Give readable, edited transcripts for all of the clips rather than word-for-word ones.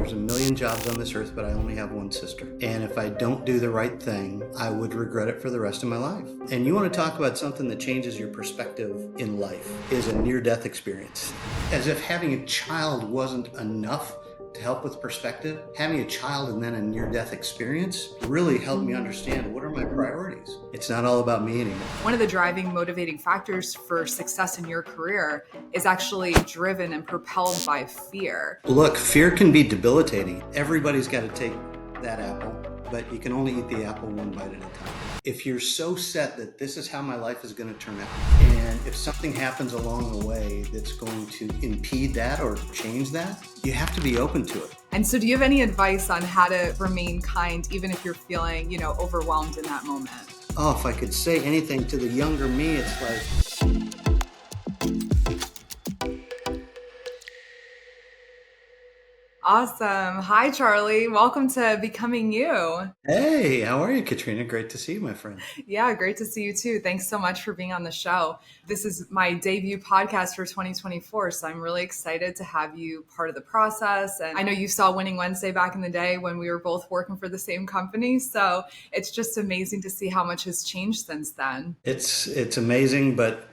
there's a million jobs on this earth, but I only have one sister. And if I don't do the right thing, I would regret it for the rest of my life. And you want to talk about something that changes your perspective in life is a near-death experience. As if having a child wasn't enough to help with perspective, having a child and then a near-death experience really helped me understand what are my priorities. It's not all about me anymore. One of the driving, motivating factors for success in your career is actually driven and propelled by fear. Look, fear can be debilitating. Everybody's got to take that apple, but you can only eat the apple one bite at a time. If you're so set that this is how my life is going to turn out, and if something happens along the way that's going to impede that or change that, you have to be open to it. And so do you have any advice on how to remain kind, even if you're feeling, overwhelmed in that moment? Oh, if I could say anything to the younger me, it's like, Awesome. Hi, Charlie. Welcome to Becoming You. hey, how are you, Katrina? Great to see you, my friend. Yeah, great to see you too. Thanks so much for being on the show. This is my debut podcast for 2024, so I'm really excited to have you part of the process. And I know you saw Winning Wednesday back in the day when we were both working for the same company, so it's just amazing to see how much has changed since then. It's amazing, but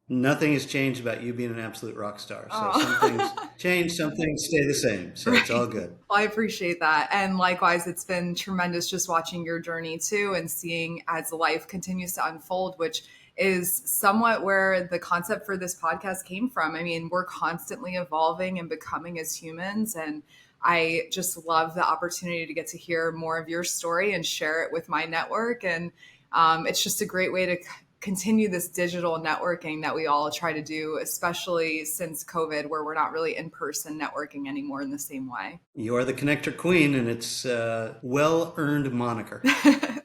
nothing has changed about you being an absolute rock star. So some things change, some things stay the same. So It's all good. Well, I appreciate that. And likewise, it's been tremendous just watching your journey too and seeing as life continues to unfold, which is somewhat where the concept for this podcast came from. I mean, we're constantly evolving and becoming as humans. And I just love the opportunity to get to hear more of your story and share it with my network. And it's just a great way to continue this digital networking that we all try to do, especially since COVID, where we're not really in-person networking anymore in the same way. You are the connector queen, and it's a well-earned moniker.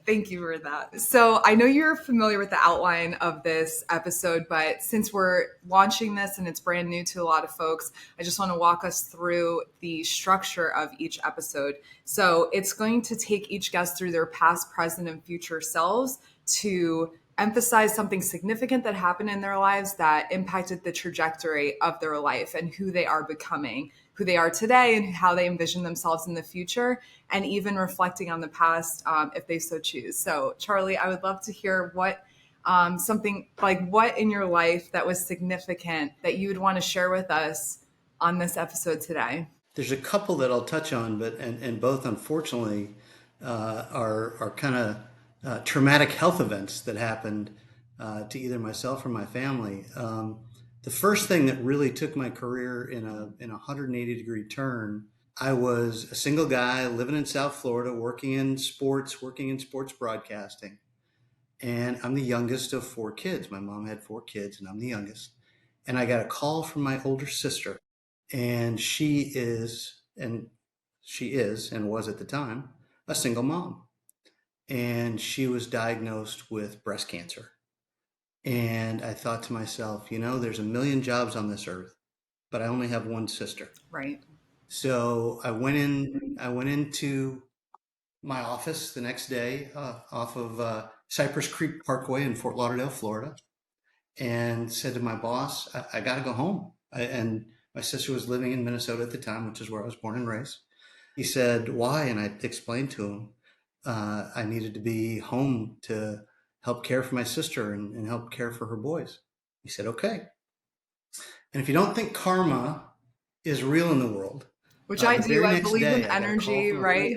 Thank you for that. So I know you're familiar with the outline of this episode, but since we're launching this and it's brand new to a lot of folks, I just want to walk us through the structure of each episode. So it's going to take each guest through their past, present, and future selves to emphasize something significant that happened in their lives that impacted the trajectory of their life and who they are becoming, who they are today, and how they envision themselves in the future, and even reflecting on the past if they so choose. So, Charlie, I would love to hear what in your life that was significant that you would want to share with us on this episode today. There's a couple that I'll touch on, but and both, unfortunately, are kind of traumatic health events that happened to either myself or my family. The first thing that really took my career in a 180-degree turn, I was a single guy living in South Florida, working in sports broadcasting. And I'm the youngest of 4 kids. My mom had 4 kids, and I'm the youngest. And I got a call from my older sister, and she is and was at the time a single mom. And she was diagnosed with breast cancer. And I thought to myself, there's a million jobs on this earth, but I only have one sister. Right. So I went into my office the next day off of Cypress Creek Parkway in Fort Lauderdale, Florida, and said to my boss, I got to go home. And my sister was living in Minnesota at the time, which is where I was born and raised. He said, why? And I explained to him, I needed to be home to help care for my sister and help care for her boys. He said, okay. And if you don't think karma is real in the world, which I do, I believe in energy, right?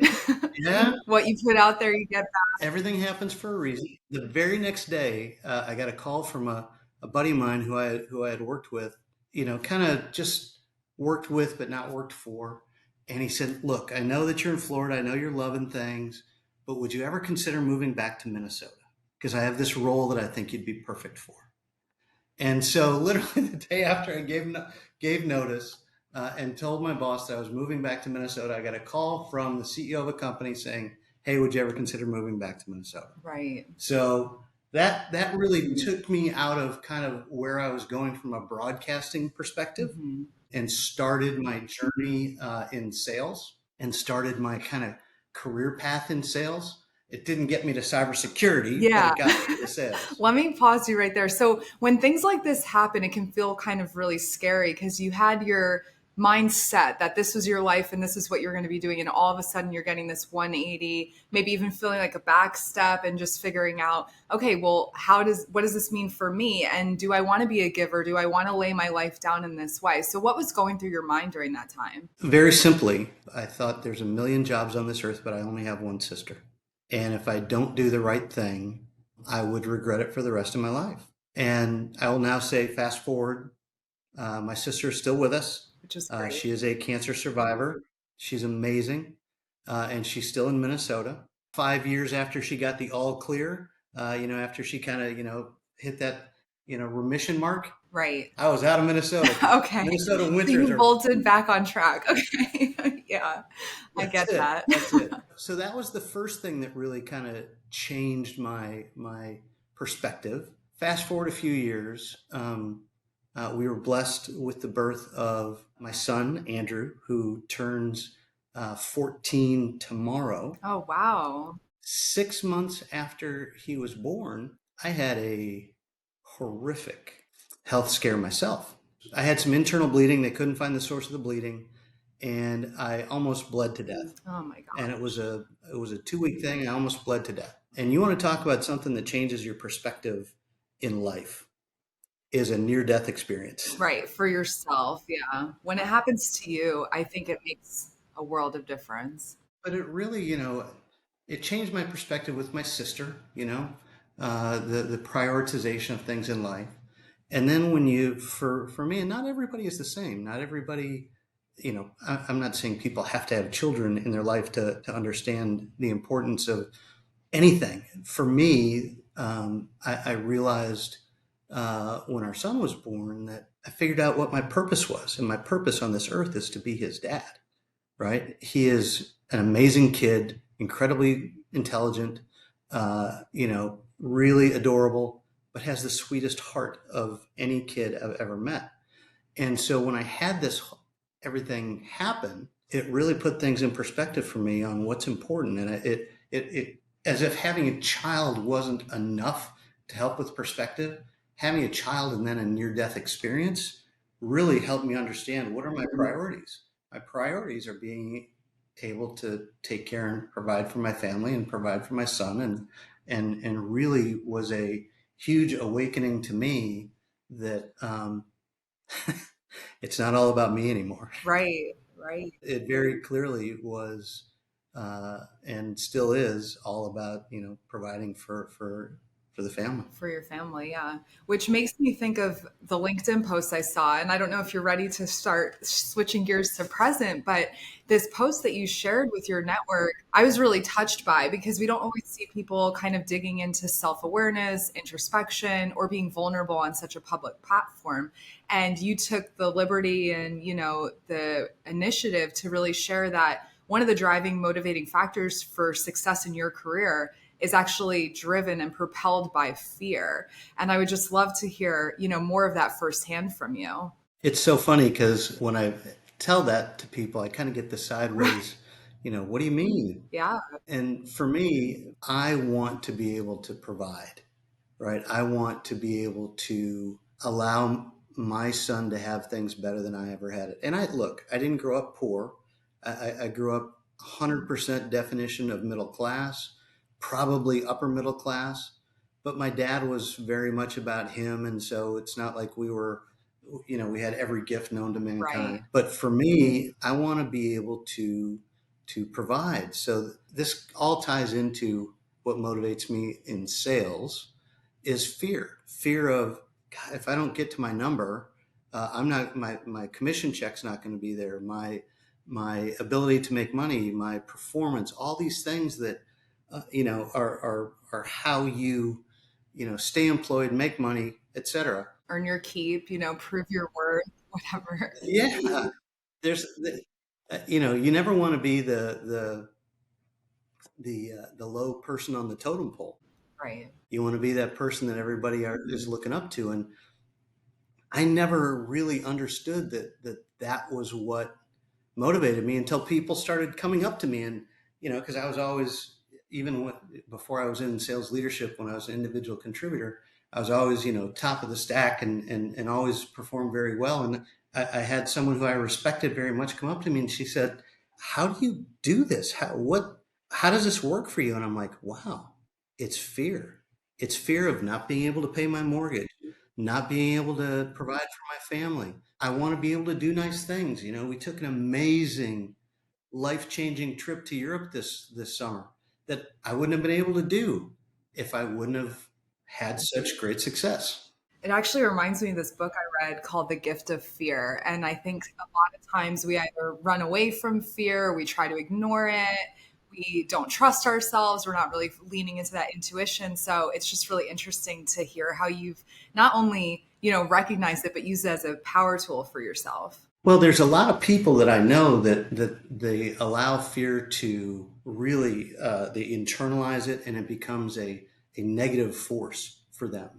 Yeah. What you put out there, you get back. Everything happens for a reason. The very next day, I got a call from a buddy of mine who I had worked with, kind of just worked with, but not worked for. And he said, look, I know that you're in Florida. I know you're loving things. But would you ever consider moving back to Minnesota? Because I have this role that I think you'd be perfect for. And so literally the day after I gave notice and told my boss that I was moving back to Minnesota, I got a call from the CEO of a company saying, hey, would you ever consider moving back to Minnesota? Right. So that really took me out of kind of where I was going from a broadcasting perspective, and started my journey in sales and started my kind of career path in sales. It didn't get me to cybersecurity, but it got me to sales. Let me pause you right there. So when things like this happen, it can feel kind of really scary because you had your mindset that this was your life and this is what you're going to be doing, and all of a sudden you're getting this 180, maybe even feeling like a back step and just figuring out, okay, well, what does this mean for me, and do I want to be a giver, do I want to lay my life down in this way? So what was going through your mind during that time? Very simply, I thought there's a million jobs on this earth, but I only have one sister. And if I don't do the right thing, I would regret it for the rest of my life. And I will now say, fast forward, my sister is still with us. Which is great. She is a cancer survivor. She's amazing. And she's still in Minnesota. 5 years after she got the all clear, after she kind of, hit that, remission mark, Right. I was out of Minnesota. Okay. Minnesota So winters you are. bolted back on track. Okay. Yeah, I That's get it. that. That's it. So that was the first thing that really kind of changed my perspective. Fast forward a few years, we were blessed with the birth of my son Andrew, who turns 14 tomorrow. Oh, wow. 6 months after he was born, I had a horrific health scare myself. I had some internal bleeding. They couldn't find the source of the bleeding, and I almost bled to death. Oh my And God. it was a 2 week thing. I almost bled to death. And you want to talk about something that changes your perspective in life, is a near death experience. Right. For yourself. Yeah. When it happens to you, I think it makes a world of difference. But it really, it changed my perspective with my sister, the prioritization of things in life. And then when for me, and not everybody is the same. Not everybody, I'm not saying people have to have children in their life to understand the importance of anything. For me, I realized when our son was born that I figured out what my purpose was. And my purpose on this earth is to be his dad, right? He is an amazing kid, incredibly intelligent, really adorable, but has the sweetest heart of any kid I've ever met. And so when I had this everything happen, it really put things in perspective for me on what's important. And it as if having a child wasn't enough to help with perspective, having a child and then a near death experience really helped me understand what are my priorities. My priorities are being able to take care and provide for my family and provide for my son, and really was a huge awakening to me that it's not all about me anymore. Right. Right. It very clearly was, and still is, all about providing for the family. For your family, yeah. Which makes me think of the LinkedIn post I saw. And I don't know if you're ready to start switching gears to present, but this post that you shared with your network, I was really touched by, because we don't always see people kind of digging into self awareness, introspection, or being vulnerable on such a public platform. And you took the liberty and, the initiative to really share that one of the driving, motivating factors for success in your career is actually driven and propelled by fear. And I would just love to hear, more of that firsthand from you. It's so funny because when I tell that to people, I kind of get the sideways, what do you mean? Yeah. And for me, I want to be able to provide, right? I want to be able to allow my son to have things better than I ever had it. And I didn't grow up poor. I grew up 100% definition of middle class, probably upper middle class, but my dad was very much about him. And so it's not like we had every gift known to Right. mankind. But for me, I want to be able to provide. So this all ties into what motivates me in sales is fear of, God, if I don't get to my number, I'm not, my commission check's not going to be there. My ability to make money, my performance, all these things that, are how stay employed, make money, etc. Earn your keep, prove your worth, whatever. Yeah. There's, you never want to be the low person on the totem pole. Right. You want to be that person that everybody is looking up to. And I never really understood that was what motivated me until people started coming up to me. And because I was always, before I was in sales leadership, when I was an individual contributor, I was always top of the stack and always performed very well. And I had someone who I respected very much come up to me and she said, "How do you do this? How does this work for you?" And I'm like, "Wow, it's fear. It's fear of not being able to pay my mortgage, not being able to provide for my family. I want to be able to do nice things. You know, we took an amazing, life-changing trip to Europe this summer that I wouldn't have been able to do if I wouldn't have had such great success." It actually reminds me of this book I read called The Gift of Fear. And I think a lot of times we either run away from fear, we try to ignore it, we don't trust ourselves, we're not really leaning into that intuition. So it's just really interesting to hear how you've not only, recognized it, but used it as a power tool for yourself. Well, there's a lot of people that I know that they allow fear to really they internalize it and it becomes a negative force for them.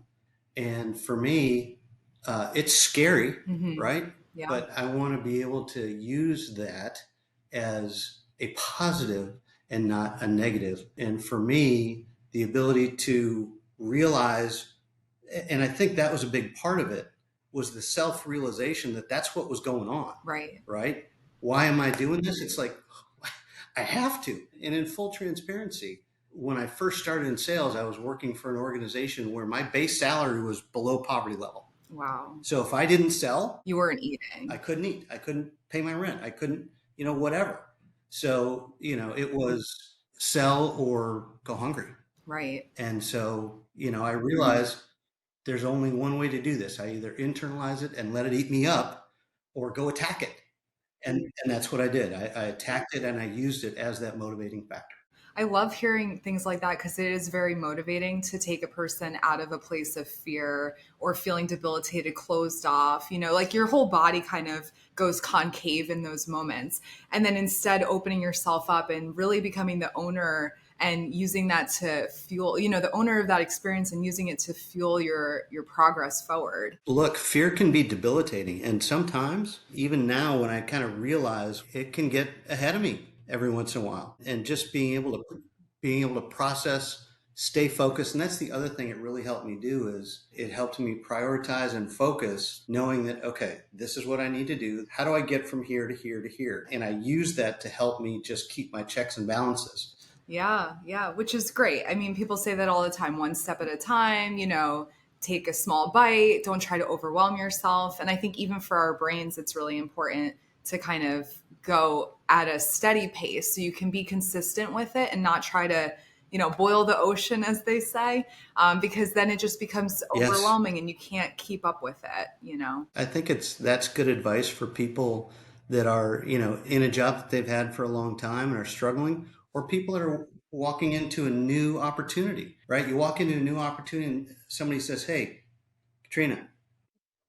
And for me, it's scary, Hmm. right? Yeah, But I want to be able to use that as a positive and not a negative. And for me, the ability to realize, and I think that was a big part of it, was the self-realization that that's what was going on, right. right? Why am I doing this? It's like I have to. And in full transparency, when I first started in sales, I was working for an organization where my base salary was below poverty level. Wow. So if I didn't sell, You weren't I eating. couldn't eat. I couldn't pay my rent. I couldn't, whatever. So, it was sell or go hungry. Right. And so, I realized there's only one way to do this. I either internalize it and let it eat me up or go attack it. And that's what I did. I attacked it and I used it as that motivating factor. I love hearing things like that because it is very motivating to take a person out of a place of fear or feeling debilitated, closed off. Like your whole body kind of goes concave in those moments. And then instead, opening yourself up and really becoming the owner and using that to fuel, the owner of that experience and using it to fuel your progress forward. Look, fear can be debilitating. And sometimes, even now, when I kind of realize it can get ahead of me every once in a while, and just being able to process, stay focused. And that's the other thing it really helped me do is it helped me prioritize and focus, knowing that, okay, this is what I need to do. How do I get from here to here to here? And I use that to help me just keep my checks and balances. Yeah, yeah, which is great. I mean, people say that all the time, one step at a time, take a small bite, don't try to overwhelm yourself. And I think even for our brains, it's really important to kind of go at a steady pace so you can be consistent with it and not try to, boil the ocean, as they say, because then it just becomes Yes. overwhelming and you can't keep up with it. I think that's good advice for people that are, in a job that they've had for a long time and are struggling, or people that are walking into a new opportunity, right? You walk into a new opportunity and somebody says, "Hey, Katrina,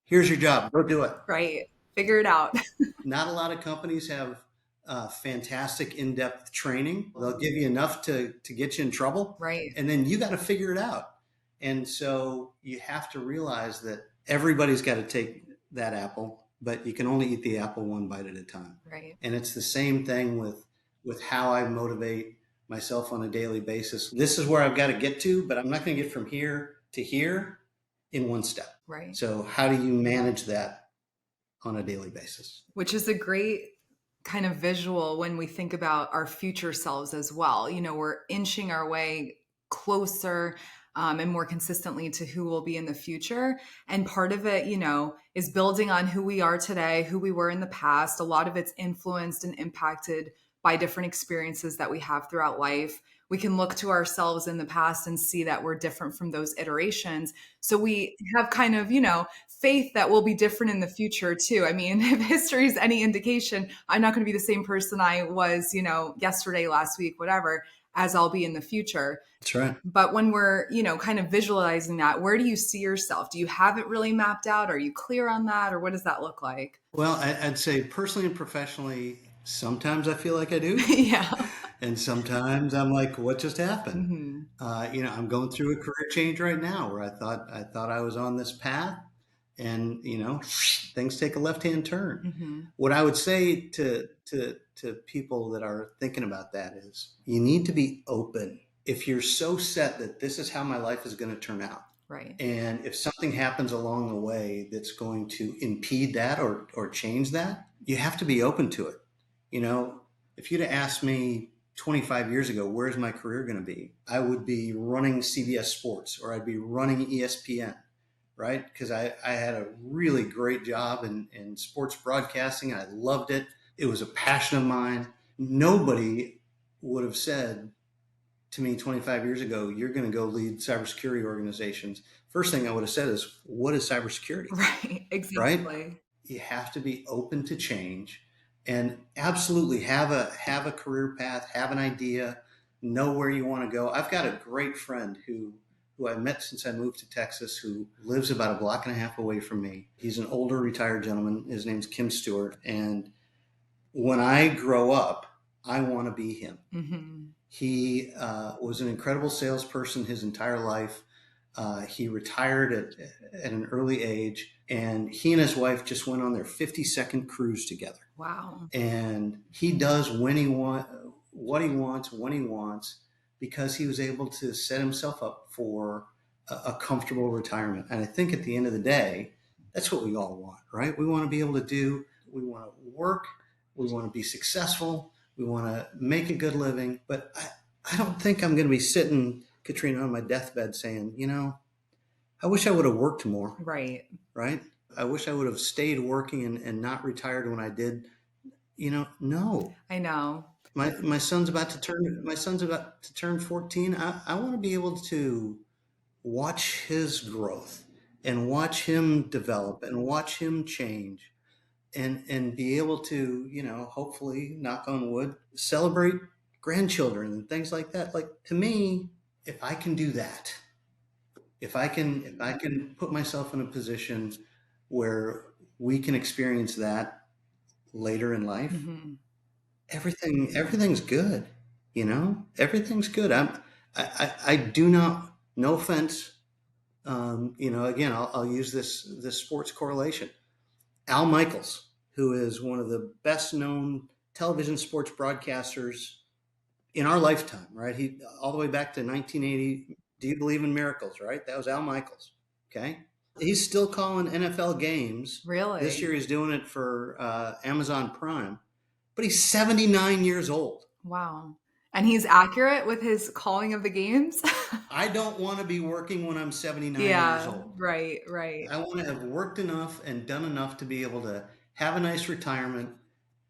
here's your job. Go do it." Right. Figure it out. Not a lot of companies have fantastic in-depth training. They'll give you enough to get you in trouble, Right. and then you got to figure it out. And so you have to realize that everybody's got to take that apple, but you can only eat the apple one bite at a time. Right. And it's the same thing with how I motivate myself on a daily basis. This is where I've got to get to, but I'm not going to get from here to here in one step. Right. So how do you manage that on a daily basis? Which is a great kind of visual when we think about our future selves as well. We're inching our way closer and more consistently to who we'll be in the future. And part of it, is building on who we are today, who we were in the past. A lot of it's influenced and impacted by different experiences that we have throughout life. We can look to ourselves in the past and see that we're different from those iterations. So we have kind of, faith that we'll be different in the future too. I mean, if history is any indication, I'm not going to be the same person I was, yesterday, last week, whatever, as I'll be in the future. That's right. But when we're, kind of visualizing that, where do you see yourself? Do you have it really mapped out? Are you clear on that? Or what does that look like? Well, I'd say personally and professionally, sometimes I feel like I do. Yeah. And sometimes I'm like, what just happened? Hmm. I'm going through a career change right now where I thought I was on this path and, things take a left-hand turn. Hmm. What I would say to people that are thinking about that is you need to be open. If you're so set that this is how my life is going to turn out, Right. And if something happens along the way that's going to impede that or change that, you have to be open to it. You know, if you'd have asked me 25 years ago, where's my career going to be? I would be running CBS Sports or I'd be running ESPN, right? Because I had a really great job in sports broadcasting. I loved it. It was a passion of mine. Nobody would have said to me 25 years ago, you're going to go lead cybersecurity organizations. First thing I would have said is, what is cybersecurity? Right. Right? Exactly. You have to be open to change and absolutely have a career path, have an idea, know where you want to go. I've got a great friend who I met since I moved to Texas, who lives about a block and a half away from me. He's an older retired gentleman. His name's Kim Stewart. And when I grow up, I want to be him. Hmm. He was an incredible salesperson his entire life. He retired at an early age, and he and his wife just went on their 52nd cruise together. Wow. And he does when he what he wants when he wants because he was able to set himself up for a comfortable retirement. And I think at the end of the day, that's what we all want, right? We want to be able to do. We want to work. We want to be successful. We want to make a good living. But I don't think I'm going to be sitting, Katrina, on my deathbed saying, I wish I would have worked more, Right. right? I wish I would have stayed working and not retired when I did. No. I know. My son's about to turn 14. I want to be able to watch his growth and watch him develop and watch him change and be able to, hopefully, knock on wood, celebrate grandchildren and things like that. Like, to me, if I can do that, if I can put myself in a position where we can experience that later in life, Hmm. everything's good. Everything's good. I do not. No offense. Again, I'll use this sports correlation. Al Michaels, who is one of the best known television sports broadcasters in our lifetime, right? He all the way back to 1980. Do you believe in miracles? Right? That was Al Michaels. Okay. He's still calling NFL games. This Really? year he's doing it for Amazon Prime, but he's 79 years old. Wow. And he's accurate with his calling of the games? I don't want to be working when I'm 79 years Yeah, old. right, right. I want to have worked enough and done enough to be able to have a nice retirement,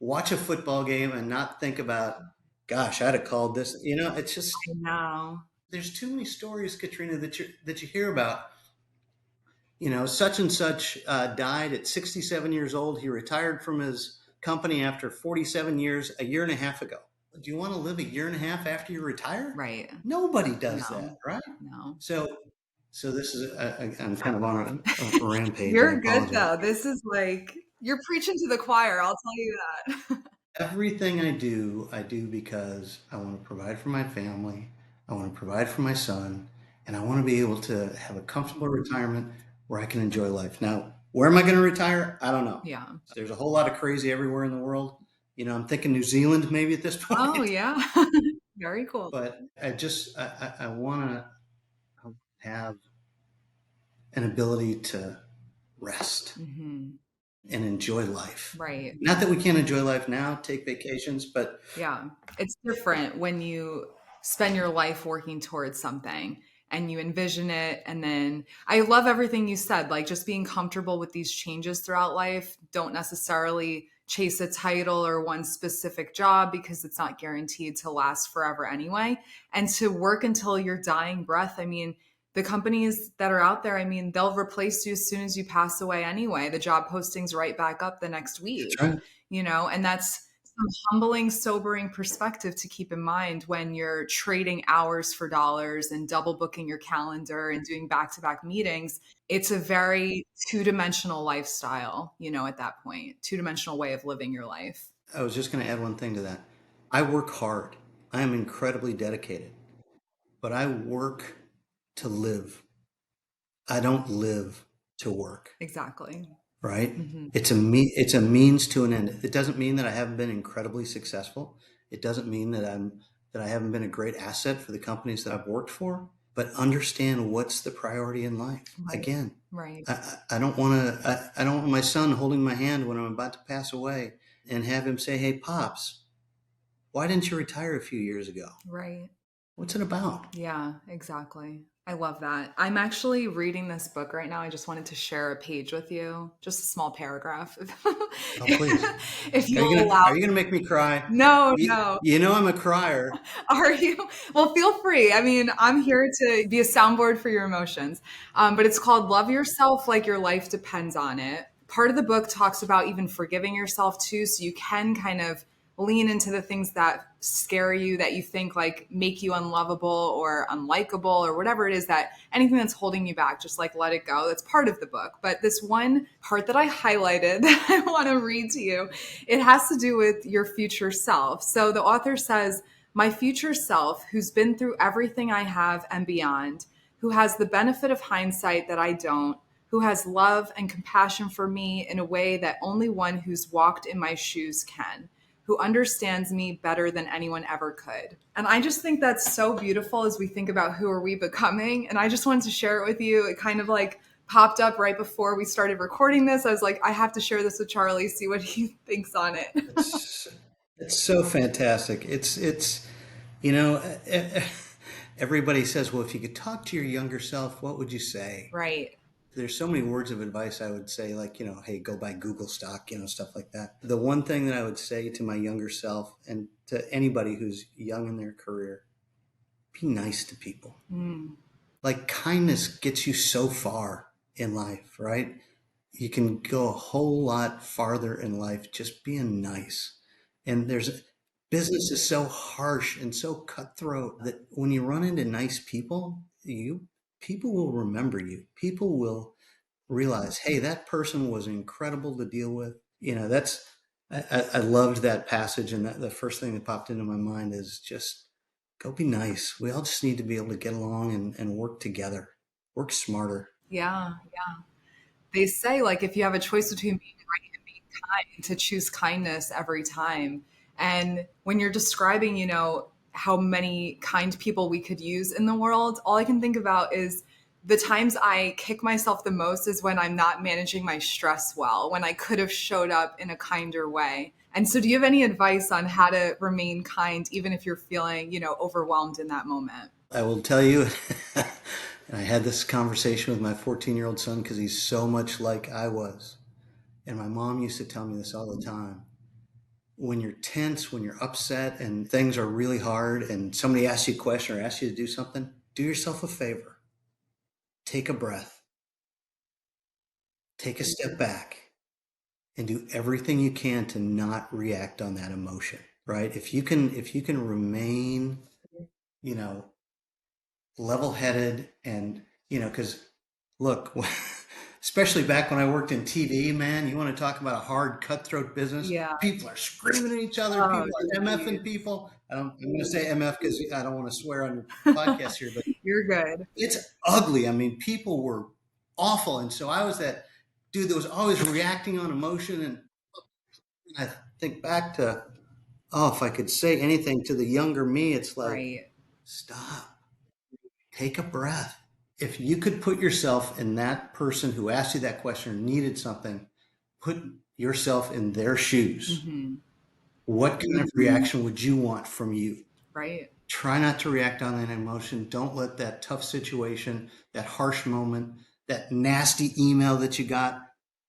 watch a football game, and not think about, gosh, I'd have called this. It's just I know. there's too many stories, Katrina, that you hear about. Such and such died at 67 years old. He retired from his company after 47 years a year and a half ago. Do you want to live a year and a half after you retire? Right. Nobody does No, that, right? no. So this is I'm kind of on a rampage. I You're good apologize. though. This is like you're preaching to the choir, I'll tell you that. Everything I do because I want to provide for my family. I want to provide for my son, and I want to be able to have a comfortable retirement where I can enjoy life. Now, where am I going to retire? I don't know. Yeah. There's a whole lot of crazy everywhere in the world. I'm thinking New Zealand maybe at this Oh, point, yeah. Very cool. but I want to have an ability to rest Hmm. and enjoy life. Right. Not that we can't enjoy life now, take vacations, but Yeah. It's different when you spend your life working towards something and you envision it. And then I love everything you said, like just being comfortable with these changes throughout life. Don't necessarily chase a title or one specific job because it's not guaranteed to last forever anyway. And to work until your dying breath. I mean, the companies that are out there, I mean, they'll replace you as soon as you pass away anyway. The job posting's right back up the next that's week, right. and that's some humbling, sobering perspective to keep in mind when you're trading hours for dollars and double booking your calendar and doing back to back meetings. It's a very two dimensional lifestyle, at that point, two dimensional way of living your life. I was just going to add one thing to that. I work hard. I am incredibly dedicated, but I work to live. I don't live to work, Exactly. right? Hmm. It's a means to an end. It doesn't mean that I haven't been incredibly successful. It doesn't mean that I haven't been a great asset for the companies that I've worked for. but understand what's the priority in life. Right. Again, Right. I don't want to, I don't want my son holding my hand when I'm about to pass away and have him say, "Hey, Pops, why didn't you retire a few years ago? Right. What's it about?" Yeah, exactly. I love that. I'm actually reading this book right now. I just wanted to share a page with you, just a small paragraph. Oh, please. If Are you you'll gonna allow are you gonna make me cry? No, You, no. you know I'm a crier. Are you? Well, feel free. I mean, I'm here to be a soundboard for your emotions. But it's called Love Yourself Like Your Life Depends on It. Part of the book talks about even forgiving yourself too, so you can kind of lean into the things that scare you, that you think like make you unlovable or unlikable or whatever it is, that anything that's holding you back, just like let it go. That's part of the book. But this one part that I highlighted that I want to read to you, it has to do with your future self. So the author says, my future self, who's been through everything I have and beyond, who has the benefit of hindsight that I don't, who has love and compassion for me in a way that only one who's walked in my shoes can, who understands me better than anyone ever could. And I just think that's so beautiful as we think about who are we becoming. And I just wanted to share it with you. It kind of like popped up right before we started recording this. I was like, I have to share this with Charlie, see what he thinks on it. It's it's so fantastic. You know, everybody says, well, if you could talk to your younger self, what would you say? Right. There's so many words of advice I would say, like, hey, go buy Google stock, stuff like that. The one thing that I would say to my younger self and to anybody who's young in their career, be nice to people. Mm, Like, kindness gets you so far in life, right? You can go a whole lot farther in life just being nice. And business is so harsh and so cutthroat that when you run into nice people, people will remember you. People will realize, hey, that person was incredible to deal with. I loved that passage, and the first thing that popped into my mind is just go be nice. We all just need to be able to get along and work together, work smarter. yeah. They say like if you have a choice between being right and being kind, to choose kindness every time. And when you're describing, how many kind people we could use in the world, all I can think about is the times I kick myself the most is when I'm not managing my stress well, when I could have showed up in a kinder way. And so do you have any advice on how to remain kind even if you're feeling, overwhelmed in that moment? I will tell you, and I had this conversation with my 14-year-old son because he's so much like I was. And my mom used to tell me this all the time. When you're tense, when you're upset, and things are really hard, and somebody asks you a question or asks you to do something, do yourself a favor. Take a breath, take a step back, and do everything you can to not react on that emotion, right? If you can remain, you know, level-headed and because look, especially back when I worked in TV, man, you want to talk about a hard cutthroat business. Yeah. People are screaming at each other, Oh, people are MFing geez. people. I'm going to say MF because I don't want to swear on your podcast here, but You're good. it's ugly. I mean, people were awful, and so I was that dude that was always reacting on emotion. And I think back to, oh, if I could say anything to the younger me, it's like, Right. stop, take a breath. If you could put yourself in that person who asked you that question or needed something, put yourself in their shoes. Hmm. What kind of reaction would you want from you? Right. Try not to react on that emotion. Don't let that tough situation, that harsh moment, that nasty email that you got.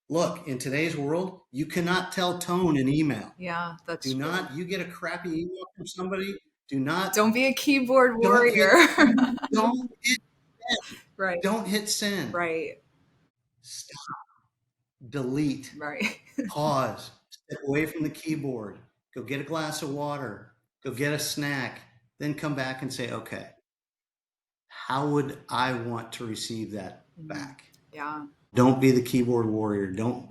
Look, in today's world, you cannot tell tone in email. Yeah, that's Do true. not, you get a crappy email from somebody, do not, Don't be a keyboard don't hit, warrior. don't hit send. Right. Don't hit send. Right. Stop, delete, Right. pause, step away from the keyboard, go get a glass of water, go get a snack, then come back and say, okay, how would I want to receive that Mhm. back? Yeah. Don't be the keyboard warrior. Don't,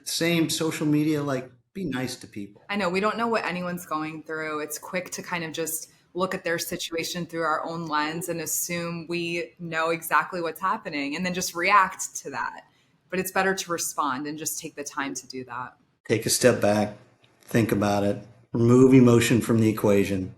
same social media, like be nice to people. I know we don't know what anyone's going through. It's quick to kind of just look at their situation through our own lens and assume we know exactly what's happening and then just react to that. But it's better to respond and just take the time to do that. Take a step back, think about it, remove emotion from the equation.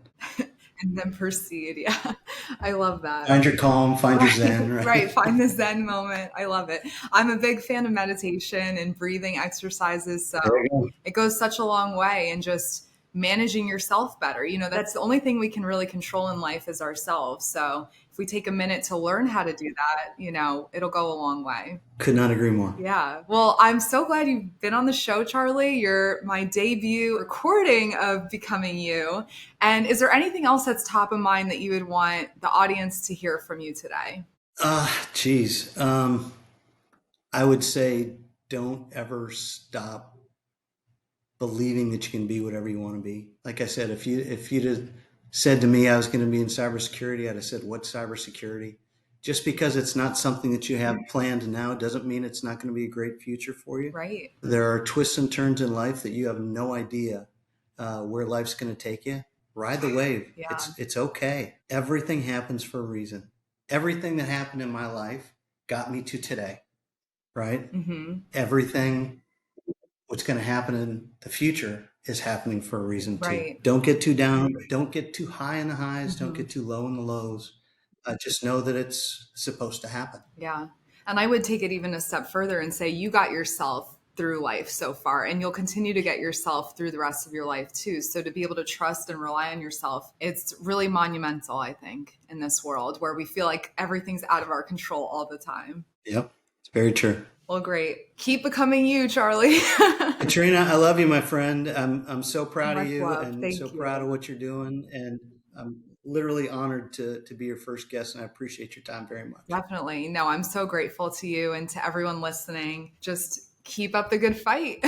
And then proceed. Yeah. I love that. Find your calm, find your Right, zen, right? right. Find the Zen moment. I love it. I'm a big fan of meditation and breathing exercises. So There you go. it goes such a long way in just managing yourself better. That's the only thing we can really control in life is ourselves. So if we take a minute to learn how to do that, it'll go a long way. Could not agree more. Yeah. Well, I'm so glad you've been on the show, Charlie. You're my debut recording of Becoming You. And is there anything else that's top of mind that you would want the audience to hear from you today? Geez. I would say don't ever stop believing that you can be whatever you want to be. Like I said, if you'd have said to me I was going to be in cybersecurity, I'd have said, "What's cybersecurity?" Just because it's not something that you have planned now doesn't mean it's not going to be a great future for you. Right. There are twists and turns in life that you have no idea where life's going to take you. Ride the wave. Yeah. It's okay. Everything happens for a reason. Everything that happened in my life got me to today. Right. Mm-hmm. Everything what's going to happen in the future is happening for a reason too. Right. Don't get too down. Don't get too high in the highs. Don't Mm-hmm. get too low in the lows. Just know that it's supposed to happen. Yeah. And I would take it even a step further and say you got yourself through life so far, and you'll continue to get yourself through the rest of your life too. So to be able to trust and rely on yourself, it's really monumental, I think, in this world where we feel like everything's out of our control all the time. Yep. It's very true. Well, great. Keep becoming you, Charlie. Katrina, I love you, my friend. I'm so proud of Much you love. and Thank so you. proud of what you're doing. And I'm literally honored to be your first guest, and I appreciate your time very much. Definitely. No, I'm so grateful to you and to everyone listening. Just keep up the good fight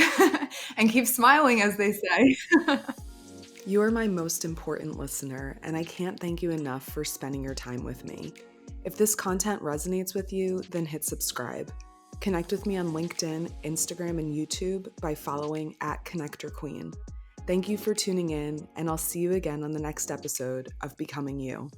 and keep smiling, as they say. You are my most important listener, and I can't thank you enough for spending your time with me. If this content resonates with you, then hit subscribe. Connect with me on LinkedIn, Instagram, and YouTube by following @ConnectorQueen. Thank you for tuning in, and I'll see you again on the next episode of Becoming You.